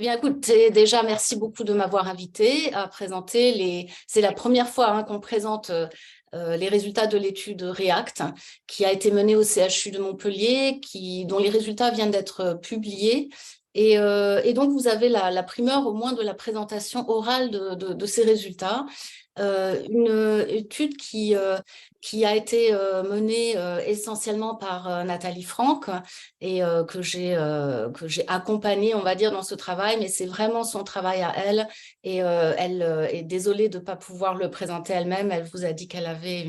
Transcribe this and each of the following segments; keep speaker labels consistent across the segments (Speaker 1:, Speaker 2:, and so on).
Speaker 1: bien, écoute, déjà, merci beaucoup de m'avoir invité à présenter C'est la première fois qu'on présente les résultats de l'étude REACT qui a été menée au CHU de Montpellier, dont les résultats viennent d'être publiés. Et donc, vous avez la primeur au moins de la présentation orale de ces résultats. Une étude qui a été menée essentiellement par Nathalie Franck et que j'ai accompagnée, on va dire, dans ce travail, mais c'est vraiment son travail à elle. Et elle est désolée de ne pas pouvoir le présenter elle-même. Elle vous a dit qu'elle avait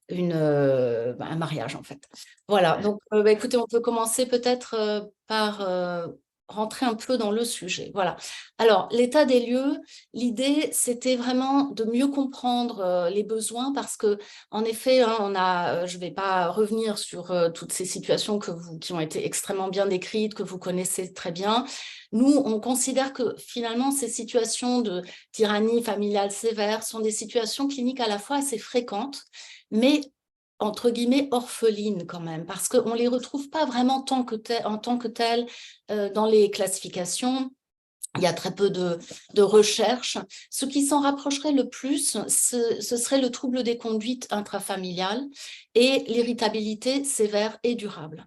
Speaker 1: un mariage, en fait. Voilà, donc écoutez, on peut commencer peut-être par rentrer un peu dans le sujet. Voilà. Alors, l'état des lieux, l'idée, c'était vraiment de mieux comprendre les besoins parce que, en effet, je ne vais pas revenir sur toutes ces situations qui ont été extrêmement bien décrites, que vous connaissez très bien. Nous, on considère que finalement, ces situations de tyrannie familiale sévère sont des situations cliniques à la fois assez fréquentes, mais entre guillemets orphelines quand même, parce qu'on ne les retrouve pas vraiment en tant que telles dans les classifications. Il y a très peu de recherches. Ce qui s'en rapprocherait le plus, ce serait le trouble des conduites intrafamiliales et l'irritabilité sévère et durable.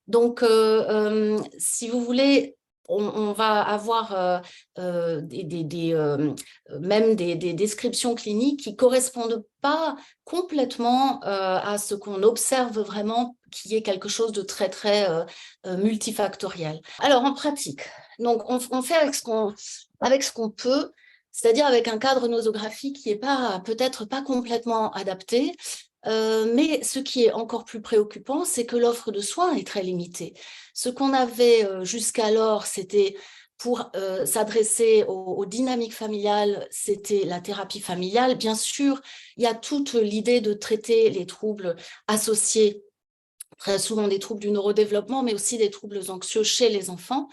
Speaker 1: Donc, si vous voulez, on va avoir même des descriptions cliniques qui ne correspondent pas complètement à ce qu'on observe vraiment, qui est quelque chose de très, très multifactoriel. Alors, en pratique, donc on fait avec ce qu'on peut, c'est-à-dire avec un cadre nosographique qui n'est peut-être pas complètement adapté. Mais ce qui est encore plus préoccupant, c'est que l'offre de soins est très limitée. Ce qu'on avait jusqu'alors, c'était pour s'adresser aux dynamiques familiales, c'était la thérapie familiale. Bien sûr, il y a toute l'idée de traiter les troubles associés, très souvent des troubles du neurodéveloppement, mais aussi des troubles anxieux chez les enfants.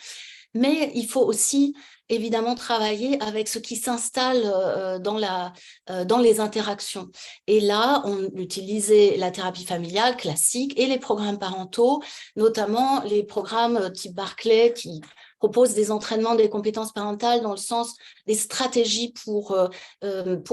Speaker 1: Mais il faut aussi évidemment travailler avec ce qui s'installe dans les interactions. Et là, on utilisait la thérapie familiale classique et les programmes parentaux, notamment les programmes type Barclay qui proposent des entraînements des compétences parentales dans le sens des stratégies pour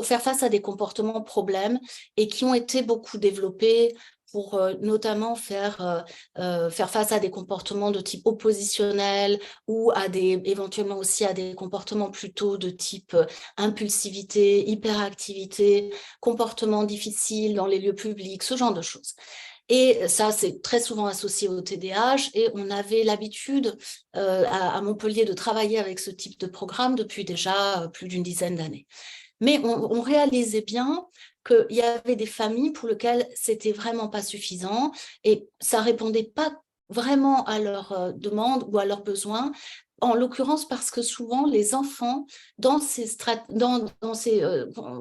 Speaker 1: faire face à des comportements problèmes et qui ont été beaucoup développés pour notamment faire face à des comportements de type oppositionnel ou éventuellement aussi à des comportements plutôt de type impulsivité, hyperactivité, comportements difficiles dans les lieux publics, ce genre de choses. Et ça, c'est très souvent associé au TDAH et on avait l'habitude à Montpellier de travailler avec ce type de programme depuis déjà plus d'une dizaine d'années. Mais on réalisait bien qu'il y avait des familles pour lesquelles c'était vraiment pas suffisant et ça répondait pas vraiment à leurs demandes ou à leurs besoins, en l'occurrence parce que souvent les enfants, dans ces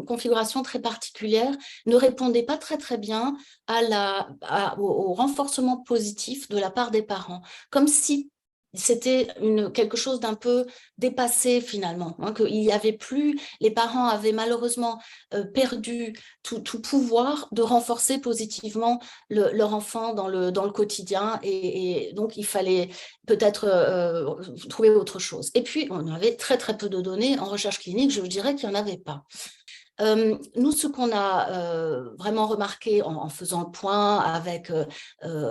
Speaker 1: configurations très particulières, ne répondaient pas très très bien au renforcement positif de la part des parents, comme si c'était quelque chose d'un peu dépassé finalement, qu'il y avait plus, les parents avaient malheureusement perdu tout pouvoir de renforcer positivement leur enfant dans le quotidien et donc il fallait peut-être trouver autre chose. Et puis on avait très très peu de données en recherche clinique, je dirais qu'il n'y en avait pas. Nous, ce qu'on a vraiment remarqué en faisant le point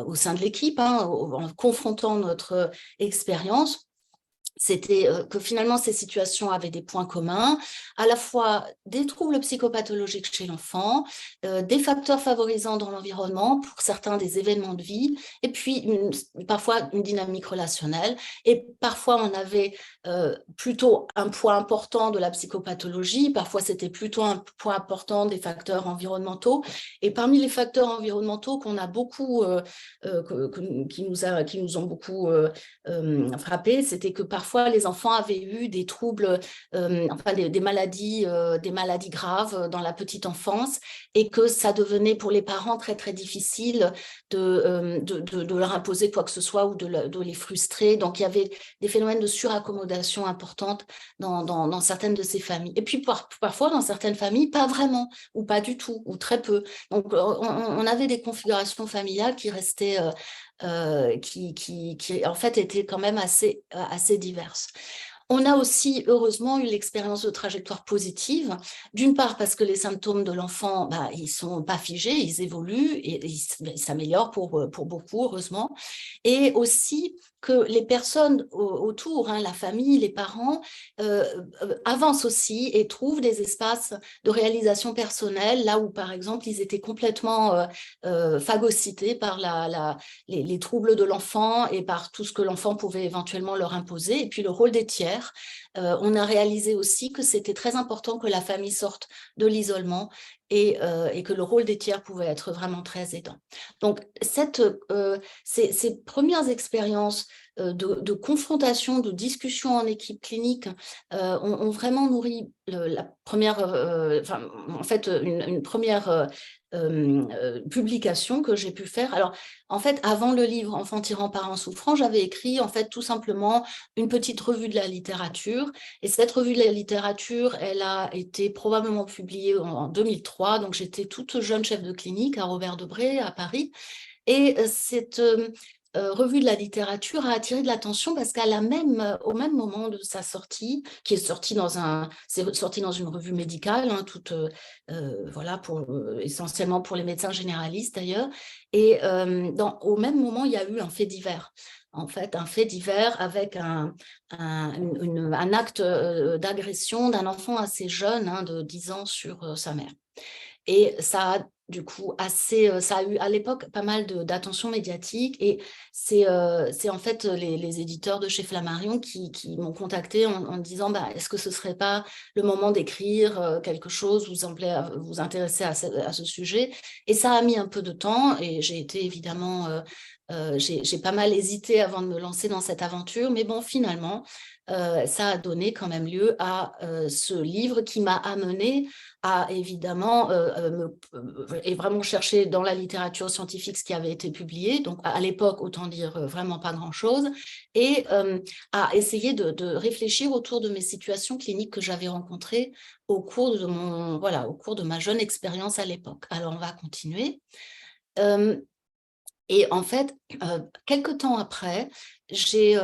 Speaker 1: au sein de l'équipe, en confrontant notre expérience, c'était que finalement ces situations avaient des points communs, à la fois des troubles psychopathologiques chez l'enfant, des facteurs favorisants dans l'environnement, pour certains des événements de vie, et puis parfois une dynamique relationnelle. Et parfois on avait plutôt un poids important de la psychopathologie, parfois c'était plutôt un poids important des facteurs environnementaux. Et parmi les facteurs environnementaux qu'on a beaucoup, qui nous ont beaucoup frappés, c'était que parfois les enfants avaient eu des troubles, des maladies graves dans la petite enfance et que ça devenait pour les parents très très difficile de leur imposer quoi que ce soit ou de les frustrer. Donc il y avait des phénomènes de suraccommodation importantes dans certaines de ces familles. Et puis parfois dans certaines familles, pas vraiment ou pas du tout ou très peu. Donc on avait des configurations familiales qui restaient qui en fait étaient quand même assez diverses. On a aussi, heureusement, eu l'expérience de trajectoire positive, d'une part parce que les symptômes de l'enfant, ils ne sont pas figés, ils évoluent et ils s'améliorent pour beaucoup, heureusement, et aussi que les personnes autour, la famille, les parents, avancent aussi et trouvent des espaces de réalisation personnelle, là où, par exemple, ils étaient complètement phagocytés par les troubles de l'enfant et par tout ce que l'enfant pouvait éventuellement leur imposer. Et puis le rôle des tiers. On a réalisé aussi que c'était très important que la famille sorte de l'isolement et que le rôle des tiers pouvait être vraiment très aidant. Donc, ces premières expériences de confrontation, de discussion en équipe clinique ont vraiment nourri la première, en fait, une première publication que j'ai pu faire. Alors, en fait, avant le livre Enfant, tyran, parents souffrants, j'avais écrit en fait tout simplement une petite revue de la littérature. Et cette revue de la littérature, elle a été probablement publiée en 2003. Donc, j'étais toute jeune chef de clinique à Robert Debré, à Paris. Et cette revue de la littérature a attiré de l'attention parce au même moment de sa sortie, qui est sortie c'est sorti dans une revue médicale, voilà, essentiellement pour les médecins généralistes d'ailleurs, et au même moment, il y a eu un fait divers. En fait, un fait divers avec un acte d'agression d'un enfant assez jeune, de 10 ans, sur sa mère. Et ça a du coup ça a eu à l'époque pas mal d'attention médiatique, et c'est en fait les éditeurs de chez Flammarion qui m'ont contacté en disant est-ce que ce serait pas le moment d'écrire quelque chose, vous intéresser à ce sujet. Et ça a mis un peu de temps et j'ai été évidemment j'ai pas mal hésité avant de me lancer dans cette aventure, mais bon, finalement ça a donné quand même lieu à ce livre qui m'a amené à évidemment et vraiment chercher dans la littérature scientifique ce qui avait été publié, donc à l'époque, autant dire vraiment pas grand-chose, et à essayer de réfléchir autour de mes situations cliniques que j'avais rencontrées au cours au cours de ma jeune expérience à l'époque. Alors, on va continuer. Et en fait, quelque temps après, j'ai,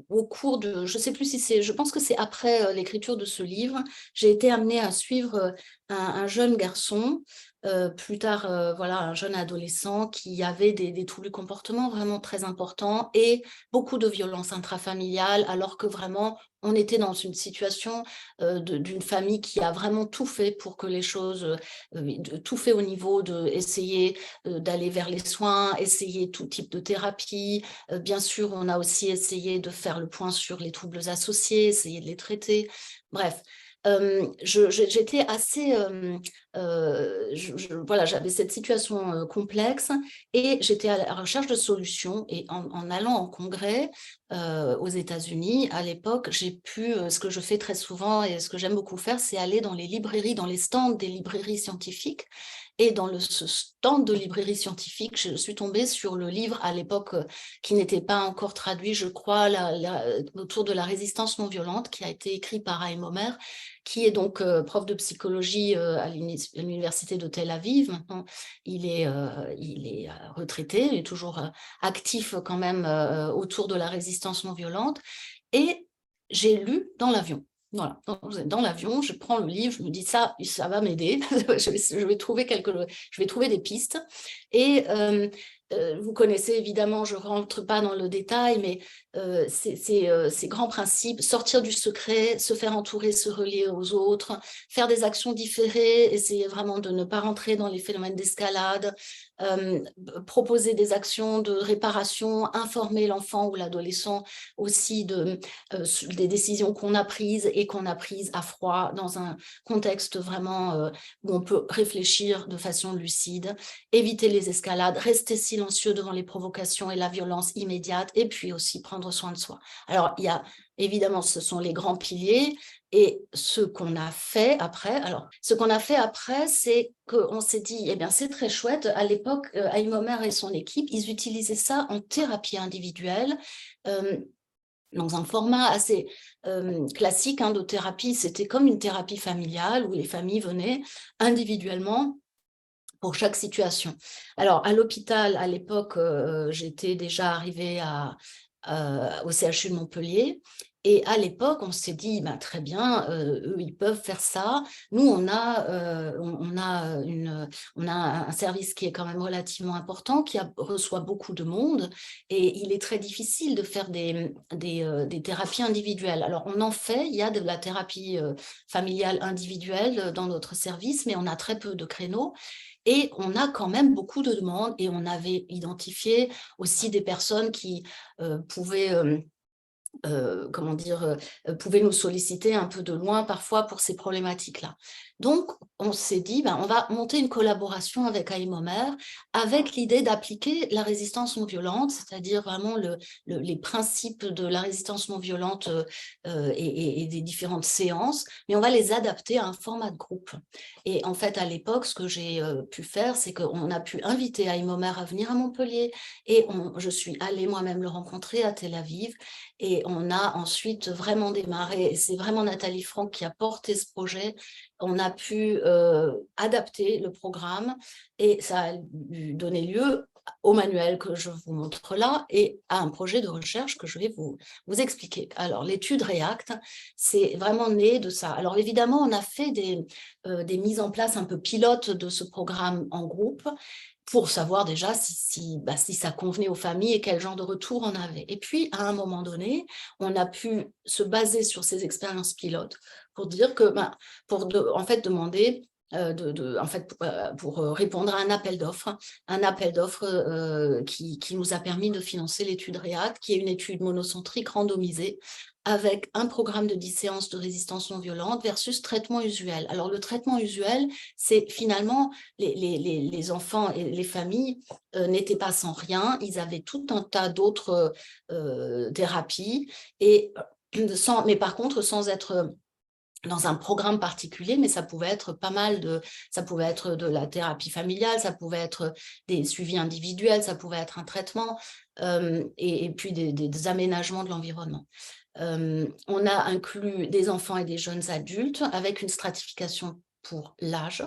Speaker 1: au cours de, je ne sais plus si c'est, je pense que c'est après l'écriture de ce livre, j'ai été amenée à suivre un jeune garçon, plus tard, voilà, un jeune adolescent qui avait des troubles du comportement vraiment très importants et beaucoup de violences intrafamiliales, alors que vraiment, on était dans une situation d'une famille qui a vraiment tout fait pour que les choses, tout fait au niveau de essayer d'aller vers les soins, essayer tout type de thérapie. Bien sûr, on a aussi essayé de faire le point sur les troubles associés, essayer de les traiter. Bref, j'étais assez... voilà, j'avais cette situation complexe et j'étais à la recherche de solutions. Et en allant en congrès aux États-Unis, à l'époque, j'ai pu, ce que je fais très souvent et ce que j'aime beaucoup faire, c'est aller dans les librairies, dans les stands des librairies scientifiques. Et dans ce stand de librairie scientifique, je suis tombée sur le livre à l'époque qui n'était pas encore traduit, je crois, autour de la résistance non violente, qui a été écrit par Haïm Omer, qui est donc prof de psychologie à l'université de Tel Aviv. Maintenant, il est retraité, il est toujours actif quand même autour de la résistance non violente. Et j'ai lu dans l'avion. Voilà, dans l'avion, je prends le livre, je me dis ça va m'aider, je vais trouver des pistes. Et vous connaissez évidemment, je ne rentre pas dans le détail, mais ces grands principes, sortir du secret, se faire entourer, se relier aux autres, faire des actions différées, essayer vraiment de ne pas rentrer dans les phénomènes d'escalade, proposer des actions de réparation, informer l'enfant ou l'adolescent aussi des décisions qu'on a prises et qu'on a prises à froid dans un contexte vraiment où on peut réfléchir de façon lucide, éviter les escalades, rester silencieux devant les provocations et la violence immédiate, et puis aussi prendre soin de soi. Alors, il y a évidemment, ce sont les grands piliers. Et ce qu'on a fait après, c'est qu'on s'est dit, eh bien, c'est très chouette. À l'époque, Haïm Omer et son équipe, ils utilisaient ça en thérapie individuelle, dans un format assez classique de thérapie. C'était comme une thérapie familiale où les familles venaient individuellement pour chaque situation. Alors, à l'hôpital, à l'époque, j'étais déjà arrivée au CHU de Montpellier. Et à l'époque, on s'est dit, ben, très bien, eux, ils peuvent faire ça. Nous, on a un service qui est quand même relativement important, reçoit beaucoup de monde, et il est très difficile de faire des thérapies individuelles. Alors, on en fait, il y a de la thérapie familiale individuelle dans notre service, mais on a très peu de créneaux. Et on a quand même beaucoup de demandes, et on avait identifié aussi des personnes qui pouvaient comment dire, pouvaient nous solliciter un peu de loin parfois pour ces problématiques-là. Donc, on s'est dit, ben, on va monter une collaboration avec AIMOMER, avec l'idée d'appliquer la résistance non violente, c'est-à-dire vraiment les principes de la résistance non violente et des différentes séances, mais on va les adapter à un format de groupe. Et en fait, à l'époque, ce que j'ai pu faire, c'est qu'on a pu inviter AIMOMER à venir à Montpellier, et je suis allée moi-même le rencontrer à Tel Aviv, et on a ensuite vraiment démarré, et c'est vraiment Nathalie Franck qui a porté ce projet. On a pu adapter le programme, et ça a donné lieu au manuel que je vous montre là, et à un projet de recherche que je vais vous expliquer. Alors, l'étude REACT, c'est vraiment né de ça. Alors, évidemment, on a fait des mises en place un peu pilotes de ce programme en groupe, pour savoir déjà si ça convenait aux familles et quel genre de retour on avait. Et puis, à un moment donné, on a pu se baser sur ces expériences pilotes pour dire que, en fait, demander, pour répondre à un appel d'offres qui nous a permis de financer l'étude REACT, qui est une étude monocentrique randomisée, avec un programme de 10 séances de résistance non violente versus traitement usuel. Alors, le traitement usuel, c'est finalement les enfants et les familles n'étaient pas sans rien, ils avaient tout un tas d'autres thérapies, mais par contre, sans être dans un programme particulier, mais ça pouvait être ça pouvait être de la thérapie familiale, ça pouvait être des suivis individuels, ça pouvait être un traitement, et puis des aménagements de l'environnement. On a inclus des enfants et des jeunes adultes avec une stratification pour l'âge.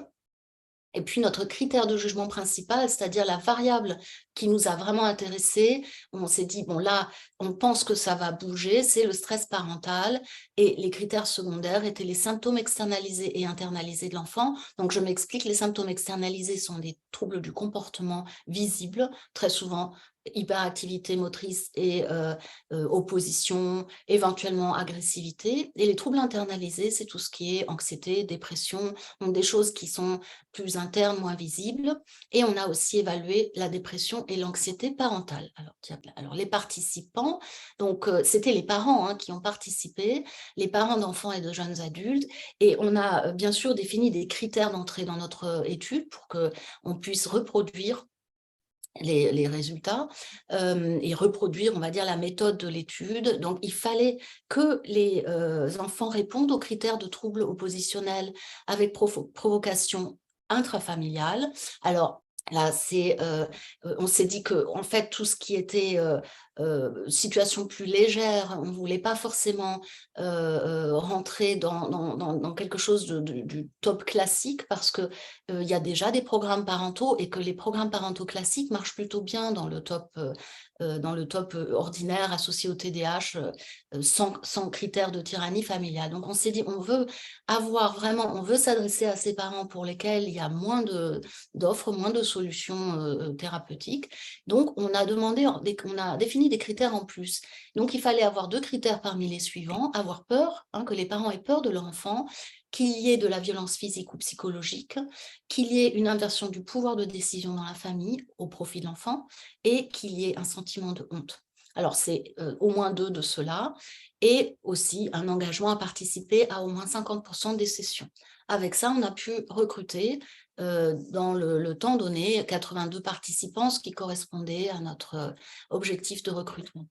Speaker 1: Et puis notre critère de jugement principal, c'est-à-dire la variable qui nous a vraiment intéressés, on s'est dit, bon là, on pense que ça va bouger, c'est le stress parental, et les critères secondaires étaient les symptômes externalisés et internalisés de l'enfant. Donc je m'explique, les symptômes externalisés sont des troubles du comportement visibles, très souvent hyperactivité motrice et opposition, éventuellement agressivité. Et les troubles internalisés, c'est tout ce qui est anxiété, dépression, donc des choses qui sont plus internes, moins visibles. Et on a aussi évalué la dépression et l'anxiété parentale. Alors les participants, donc c'était les parents qui ont participé, les parents d'enfants et de jeunes adultes, et on a bien sûr défini des critères d'entrée dans notre étude pour qu'on puisse reproduire les résultats et reproduire, on va dire, la méthode de l'étude. Donc, il fallait que les enfants répondent aux critères de troubles oppositionnels avec provocation intrafamiliale. Alors, là, on s'est dit que, en fait, tout ce qui était situation plus légère, on ne voulait pas forcément rentrer dans quelque chose du top classique, parce que il y a déjà des programmes parentaux, et que les programmes parentaux classiques marchent plutôt bien dans le top ordinaire associé au TDAH, sans critères de tyrannie familiale. Donc on s'est dit, on veut s'adresser à ces parents pour lesquels il y a moins d'offres, moins de solutions thérapeutiques. Donc on a défini des critères en plus. Donc il fallait avoir 2 critères parmi les suivants: avoir peur, que les parents aient peur de leur enfant, qu'il y ait de la violence physique ou psychologique, qu'il y ait une inversion du pouvoir de décision dans la famille au profit de l'enfant, et qu'il y ait un sentiment de honte. Alors, c'est au moins 2 de ceux-là, et aussi un engagement à participer à au moins 50% des sessions. Avec ça, on a pu recruter, dans le temps donné, 82 participants, ce qui correspondait à notre objectif de recrutement.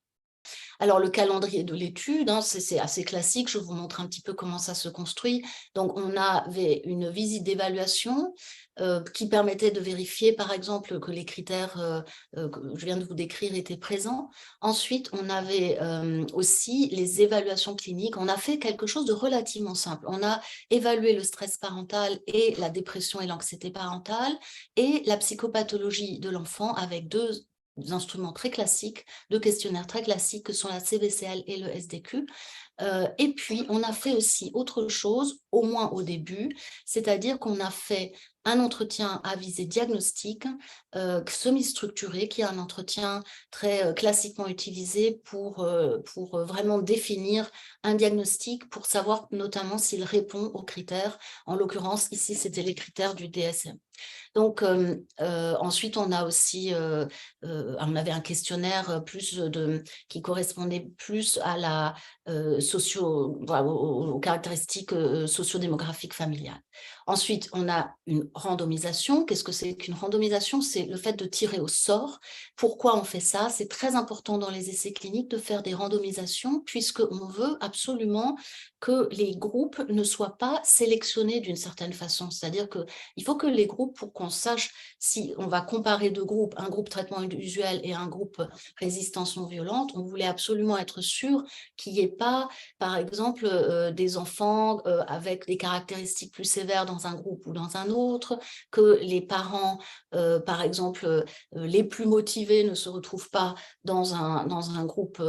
Speaker 1: Alors, le calendrier de l'étude, c'est assez classique, je vous montre un petit peu comment ça se construit. Donc, on avait une visite d'évaluation qui permettait de vérifier, par exemple, que les critères que je viens de vous décrire étaient présents. Ensuite, on avait aussi les évaluations cliniques. On a fait quelque chose de relativement simple. On a évalué le stress parental et la dépression et l'anxiété parentale, et la psychopathologie de l'enfant, avec deux instruments très classiques, 2 questionnaires très classiques que sont la CBCL et le SDQ. Et puis, on a fait aussi autre chose, au moins au début, c'est-à-dire qu'on a fait un entretien à visée diagnostique, semi-structuré, qui est un entretien très classiquement utilisé pour vraiment définir un diagnostic, pour savoir notamment s'il répond aux critères. En l'occurrence, ici, c'était les critères du DSM. Donc, ensuite, on a aussi, on avait un questionnaire qui correspondait plus à la voilà, aux caractéristiques sociodémographiques familiales. Ensuite, on a une randomisation. Qu'est-ce que c'est qu'une randomisation? C'est le fait de tirer au sort. Pourquoi on fait ça? C'est très important dans les essais cliniques de faire des randomisations, puisqu'on veut absolument que les groupes ne soient pas sélectionnés d'une certaine façon. C'est-à-dire qu'il faut que les groupes, pour qu'on sache si on va comparer deux groupes, un groupe traitement usuel et un groupe résistance non violente, on voulait absolument être sûr qu'il n'y ait pas, par exemple, des enfants avec des caractéristiques plus sévères dans un groupe ou dans un autre, que les parents, par exemple, les plus motivés ne se retrouvent pas dans un groupe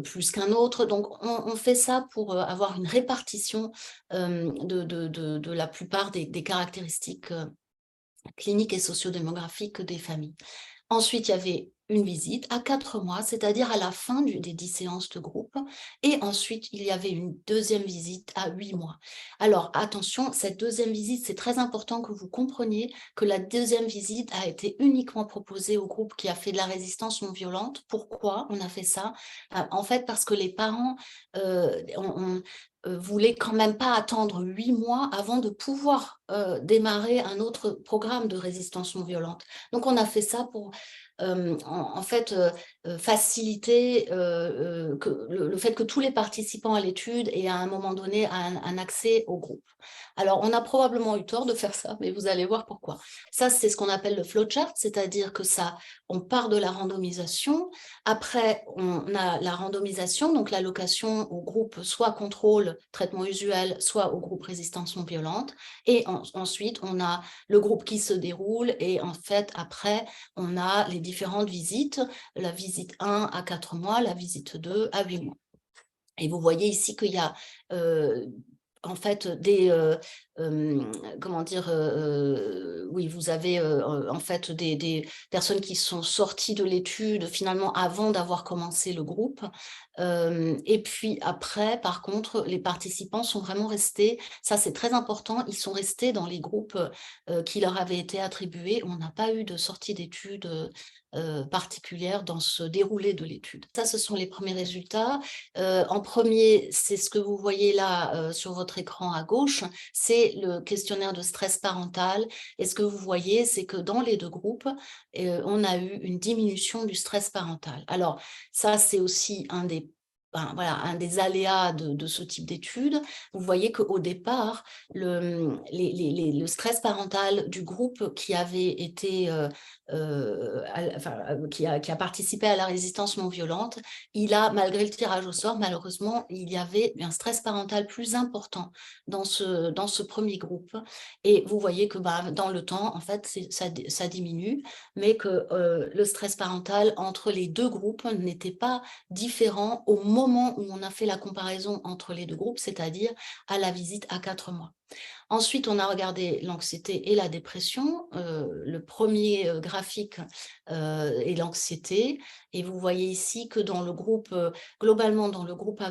Speaker 1: plus qu'un autre. Donc, on fait ça pour avoir une répartition de la plupart des caractéristiques cliniques et sociodémographiques des familles. Ensuite, il y avait une visite à 4 mois, c'est-à-dire à la fin des 10 séances de groupe. Et ensuite, il y avait une deuxième visite à 8 mois. Alors, attention, cette deuxième visite, c'est très important que vous compreniez que la deuxième visite a été uniquement proposée au groupe qui a fait de la résistance non violente. Pourquoi on a fait ça? En fait, parce que les parents voulaient quand même pas attendre 8 mois avant de pouvoir démarrer un autre programme de résistance non violente. Donc, on a fait ça pour en fait, faciliter le fait que tous les participants à l'étude aient à un moment donné un accès au groupe. Alors, on a probablement eu tort de faire ça, mais vous allez voir pourquoi. Ça, c'est ce qu'on appelle le flowchart, c'est-à-dire que ça, on part de la randomisation. Après, on a la randomisation, donc l'allocation au groupe soit contrôle, traitement usuel, soit au groupe résistance non violente. Et ensuite, on a le groupe qui se déroule et en fait, après, on a les différentes visites, la visite 1 à 4 mois, la visite 2 à 8 mois. Et vous voyez ici qu'il y a en fait comment dire, oui, vous avez en fait des personnes qui sont sorties de l'étude finalement avant d'avoir commencé le groupe. Et puis après, par contre, les participants sont vraiment restés, ça c'est très important, ils sont restés dans les groupes qui leur avaient été attribués. On n'a pas eu de sortie d'études particulière dans ce déroulé de l'étude. Ça, ce sont les premiers résultats. En premier, c'est ce que vous voyez là sur votre écran à gauche, c'est le questionnaire de stress parental. Et ce que vous voyez, c'est que dans les deux groupes, on a eu une diminution du stress parental. Alors, ça, c'est aussi voilà, un des aléas de ce type d'études. Vous voyez qu'au départ, le stress parental du groupe qui avait été, qui a participé à la résistance non violente, malgré le tirage au sort, malheureusement, il y avait un stress parental plus important dans ce premier groupe. Et vous voyez que dans le temps, en fait, ça diminue, mais que le stress parental entre les deux groupes n'était pas différent au moment où on a fait la comparaison entre les deux groupes, c'est-à-dire à la visite à 4 mois. Ensuite, on a regardé l'anxiété et la dépression. Le premier graphique est l'anxiété. Et vous voyez ici que dans le groupe, globalement dans le groupe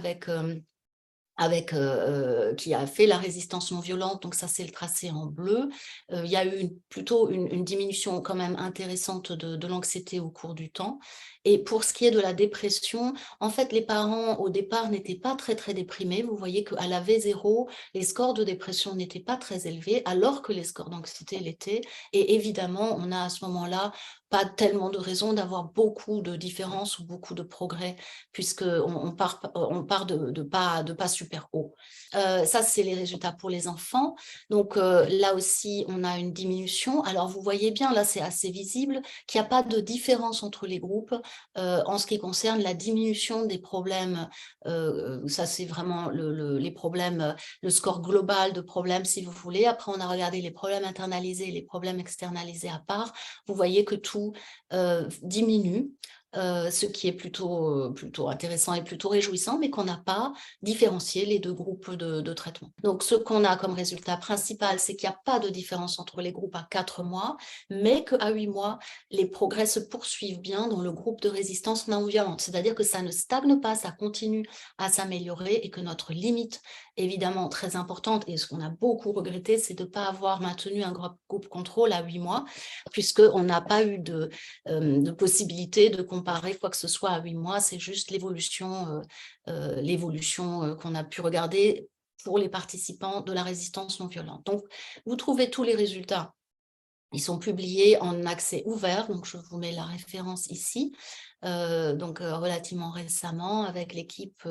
Speaker 1: qui a fait la résistance non violente, donc ça c'est le tracé en bleu. Il y a eu plutôt une diminution quand même intéressante de l'anxiété au cours du temps. Et pour ce qui est de la dépression, en fait les parents au départ n'étaient pas très très déprimés. Vous voyez qu'à la V0, les scores de dépression n'étaient pas très élevés, alors que les scores d'anxiété l'étaient. Et évidemment, on a à ce moment-là pas tellement de raisons d'avoir beaucoup de différences ou beaucoup de progrès, puisqu'on part de pas super haut. Ça, c'est les résultats pour les enfants. Donc là aussi, on a une diminution. Alors, vous voyez bien, là, c'est assez visible qu'il n'y a pas de différence entre les groupes en ce qui concerne la diminution des problèmes. Ça, c'est vraiment les problèmes, le score global de problèmes, si vous voulez. Après, on a regardé les problèmes internalisés et les problèmes externalisés à part. Vous voyez que tout diminue. ce qui est plutôt intéressant et plutôt réjouissant, mais qu'on n'a pas différencié les deux groupes de traitement. Donc, ce qu'on a comme résultat principal, c'est qu'il n'y a pas de différence entre les groupes à 4 mois, mais qu'à 8 mois, les progrès se poursuivent bien dans le groupe de résistance non violente. C'est-à-dire que ça ne stagne pas, ça continue à s'améliorer et que notre limite, évidemment très importante, et ce qu'on a beaucoup regretté, c'est de ne pas avoir maintenu un groupe contrôle à 8 mois, puisqu'on n'a pas eu de possibilité de comparer quoi que ce soit à 8 mois, c'est juste l'évolution qu'on a pu regarder pour les participants de la résistance non violente. Donc, vous trouvez tous les résultats. Ils sont publiés en accès ouvert, donc je vous mets la référence ici, relativement récemment avec l'équipe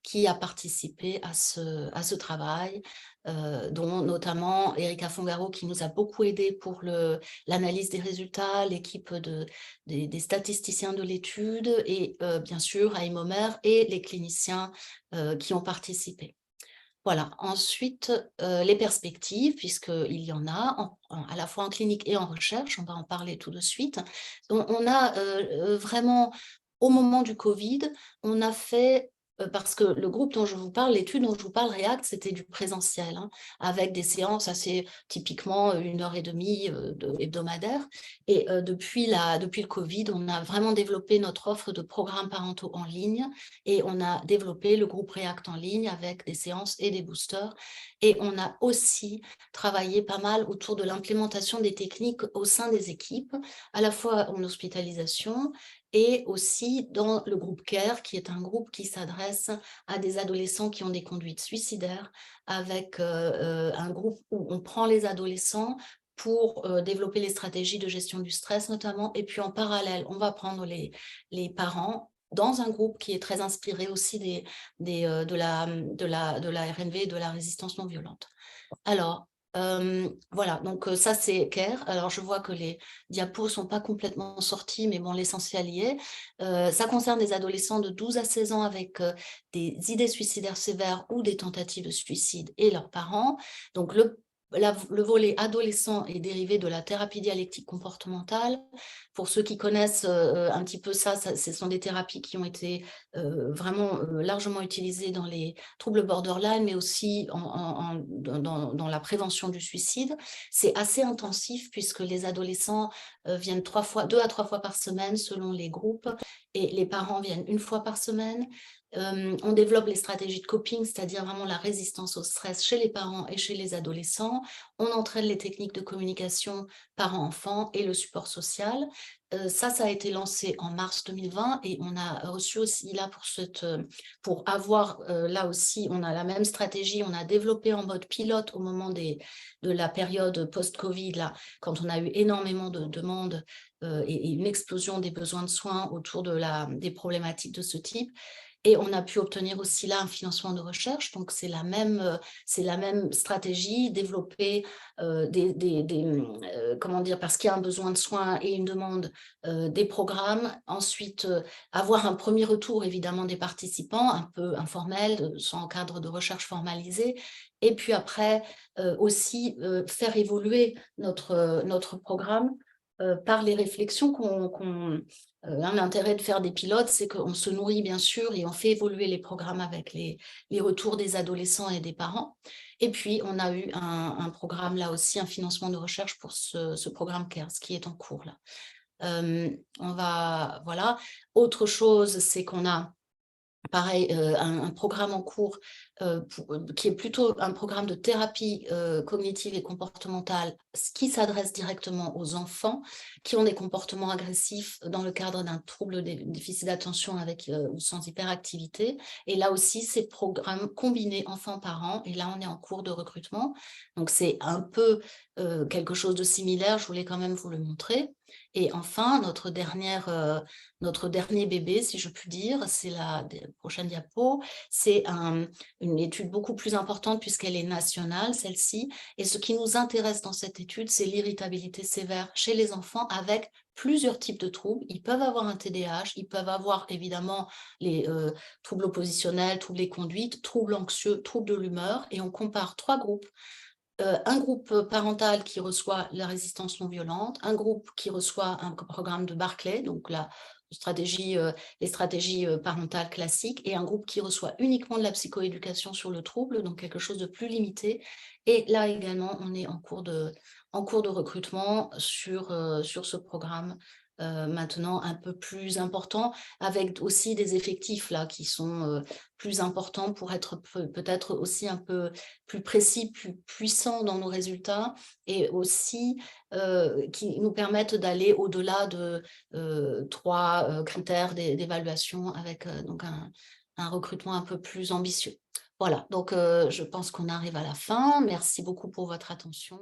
Speaker 1: qui a participé à ce travail, dont notamment Erika Fongaro qui nous a beaucoup aidé pour l'analyse des résultats, l'équipe des statisticiens de l'étude et bien sûr Haïm Omer et les cliniciens qui ont participé. Voilà, ensuite, les perspectives, puisqu'il y en a, à la fois en clinique et en recherche, on va en parler tout de suite. On a vraiment, au moment du Covid, on a fait, parce que le groupe dont je vous parle, l'étude dont je vous parle, REACT, c'était du présentiel, hein, avec des séances assez typiquement 1h30 hebdomadaires. Et depuis le Covid, on a vraiment développé notre offre de programmes parentaux en ligne et on a développé le groupe REACT en ligne avec des séances et des boosters. Et on a aussi travaillé pas mal autour de l'implémentation des techniques au sein des équipes, à la fois en hospitalisation et aussi dans le groupe CARE, qui est un groupe qui s'adresse à des adolescents qui ont des conduites suicidaires, avec un groupe où on prend les adolescents pour développer les stratégies de gestion du stress notamment, et puis en parallèle, on va prendre les parents dans un groupe qui est très inspiré aussi de la RNV, de la résistance non violente. Alors, voilà, donc ça c'est CARE. Alors je vois que les diapos ne sont pas complètement sortis, mais bon, l'essentiel y est. Ça concerne des adolescents de 12 à 16 ans avec des idées suicidaires sévères ou des tentatives de suicide et leurs parents. Donc le volet adolescent est dérivé de la thérapie dialectique comportementale. Pour ceux qui connaissent un petit peu ça, ce sont des thérapies qui ont été vraiment largement utilisées dans les troubles borderline, mais aussi dans la prévention du suicide. C'est assez intensif puisque les adolescents viennent 2 à 3 fois par semaine selon les groupes et les parents viennent 1 fois par semaine. On développe les stratégies de coping, c'est-à-dire vraiment la résistance au stress chez les parents et chez les adolescents. On entraîne les techniques de communication parents-enfants et le support social. Ça a été lancé en mars 2020 et on a reçu aussi là pour avoir là aussi, on a la même stratégie, on a développé en mode pilote au moment de la période post-Covid, là, quand on a eu énormément de demandes et une explosion des besoins de soins autour des problématiques de ce type. Et on a pu obtenir aussi là un financement de recherche, donc c'est la même stratégie, développer comment dire, parce qu'il y a un besoin de soins et une demande, des programmes. Ensuite, avoir un premier retour évidemment des participants, un peu informel, sans cadre de recherche formalisé. Et puis après, aussi faire évoluer notre programme par les réflexions l'intérêt de faire des pilotes, c'est qu'on se nourrit bien sûr et on fait évoluer les programmes avec les retours des adolescents et des parents. Et puis, on a eu un programme là aussi, un financement de recherche pour ce programme CARES qui est en cours là. Voilà. Autre chose, c'est qu'on a pareil, un programme en cours qui est plutôt un programme de thérapie cognitive et comportementale qui s'adresse directement aux enfants qui ont des comportements agressifs dans le cadre d'un trouble des déficit d'attention avec ou sans hyperactivité. Et là aussi, c'est programme combiné enfants-parents. Et là, on est en cours de recrutement. Donc, c'est un peu quelque chose de similaire. Je voulais quand même vous le montrer. Et enfin, notre dernier bébé, si je puis dire, c'est la prochaine diapo, c'est une étude beaucoup plus importante puisqu'elle est nationale, celle-ci. Et ce qui nous intéresse dans cette étude, c'est l'irritabilité sévère chez les enfants avec plusieurs types de troubles. Ils peuvent avoir un TDAH, ils peuvent avoir évidemment les troubles oppositionnels, troubles des conduites, troubles anxieux, troubles de l'humeur. Et on compare 3 groupes. Un groupe parental qui reçoit la résistance non violente, un groupe qui reçoit un programme de Barclay, donc là, les stratégies parentales classiques, et un groupe qui reçoit uniquement de la psychoéducation sur le trouble, donc quelque chose de plus limité. Et là également, on est en cours de recrutement sur ce programme maintenant un peu plus important, avec aussi des effectifs là qui sont plus importants pour être peut-être aussi un peu plus précis, plus puissants dans nos résultats, et aussi qui nous permettent d'aller au-delà de 3 critères d'évaluation, avec donc un recrutement un peu plus ambitieux. Voilà, donc je pense qu'on arrive à la fin. Merci beaucoup pour votre attention.